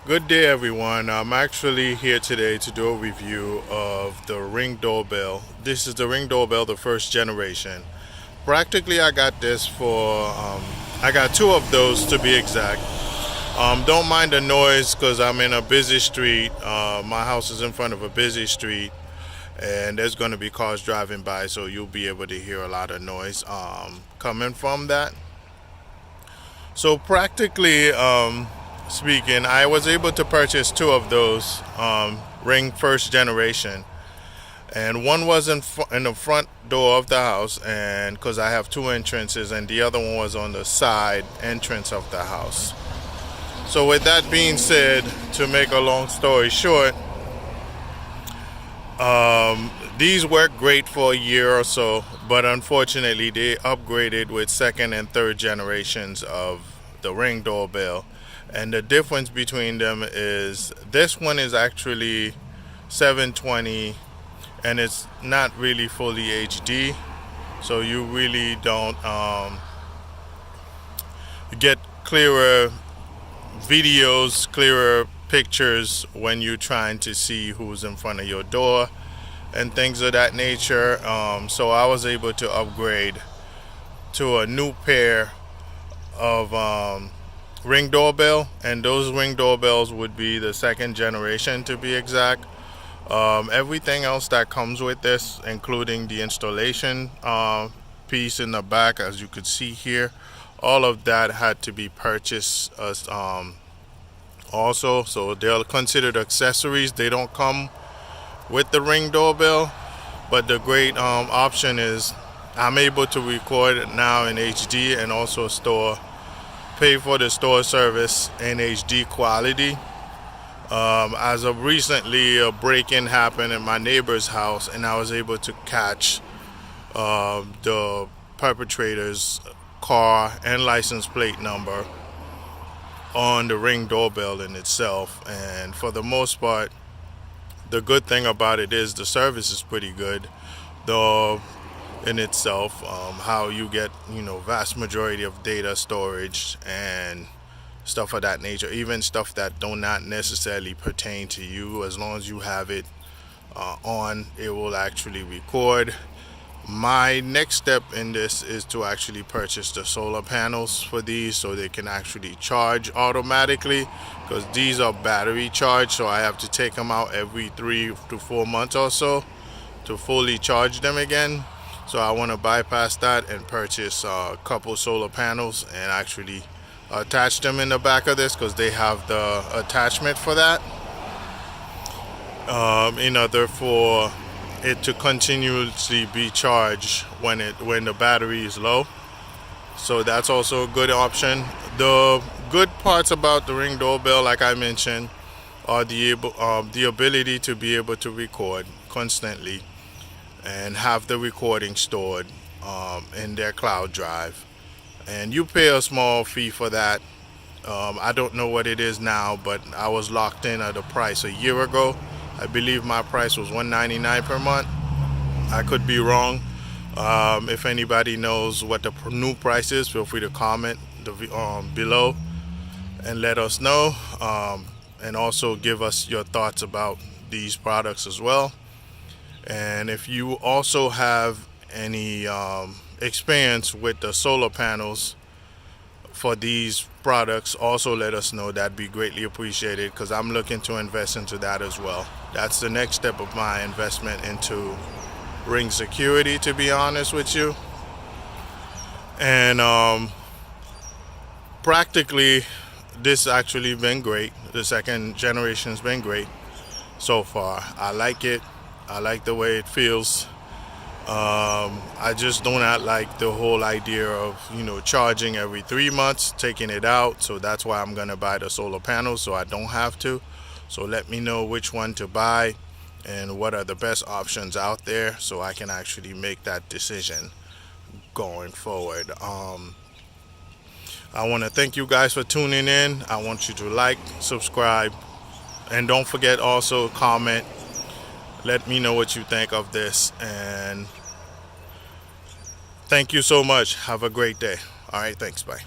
Good day, everyone. I'm actually here today to do a review of the Ring Doorbell. This is the Ring Doorbell, the first generation. Practically, I got this I got two of those to be exact. Don't mind the noise because I'm in a busy street. My house is in front of a busy street, and there's going to be cars driving by, so you'll be able to hear a lot of noise coming from that. So, practically, speaking, I was able to purchase two of those Ring first generation, and one was in the front door of the house, and because I have two entrances, and the other one was on the side entrance of the house. So, with that being said, to make a long story short, these worked great for a year or so, but unfortunately, they upgraded with second and third generations of the Ring doorbell. And the difference between them is this one is actually 720 and it's not really fully HD, so you really don't get clearer videos, clearer pictures when you're trying to see who's in front of your door and things of that nature. So I was able to upgrade to a new pair of Ring doorbell, and those Ring doorbells would be the second generation to be exact. Everything else that comes with this, including the installation piece in the back, as you could see here, all of that had to be purchased as also. So they're considered accessories. They don't come with the Ring doorbell, but the great option is I'm able to record it now in HD and also pay for the store service in HD quality. As of recently, a break-in happened in my neighbor's house, and I was able to catch the perpetrator's car and license plate number on the Ring doorbell in itself. And for the most part, the good thing about it is the service is pretty good. The in itself, how you get vast majority of data storage and stuff of that nature, even stuff that do not necessarily pertain to you, as long as you have it on, it will actually record. My next step in this is to actually purchase the solar panels for these so they can actually charge automatically, because these are battery charged, so I have to take them out every 3 to 4 months or so to fully charge them again. So I want to bypass that and purchase a couple solar panels and actually attach them in the back of this, because they have the attachment for that, in order for it to continuously be charged when the battery is low. So that's also a good option. The good parts about the Ring doorbell, like I mentioned, are the ability to be able to record constantly and have the recording stored in their cloud drive. And you pay a small fee for that. I don't know what it is now, but I was locked in at a price a year ago. I believe my price was $199 per month. I could be wrong. If anybody knows what the new price is, feel free to comment below and let us know. And also give us your thoughts about these products as well. And if you also have any experience with the solar panels for these products, also let us know. That'd be greatly appreciated, because I'm looking to invest into that as well. That's the next step of my investment into Ring security, to be honest with you. And practically, this actually been great. The second generation's been great so far. I like it. I like the way it feels. I just do not like the whole idea of charging every 3 months, taking it out. So that's why I'm gonna buy the solar panels, so I don't have to. So let me know which one to buy and what are the best options out there, so I can actually make that decision going forward. I want to thank you guys for tuning in. I want you to like, subscribe, and don't forget also comment. Let me know what you think of this, and thank you so much. Have a great day. All right, thanks. Bye.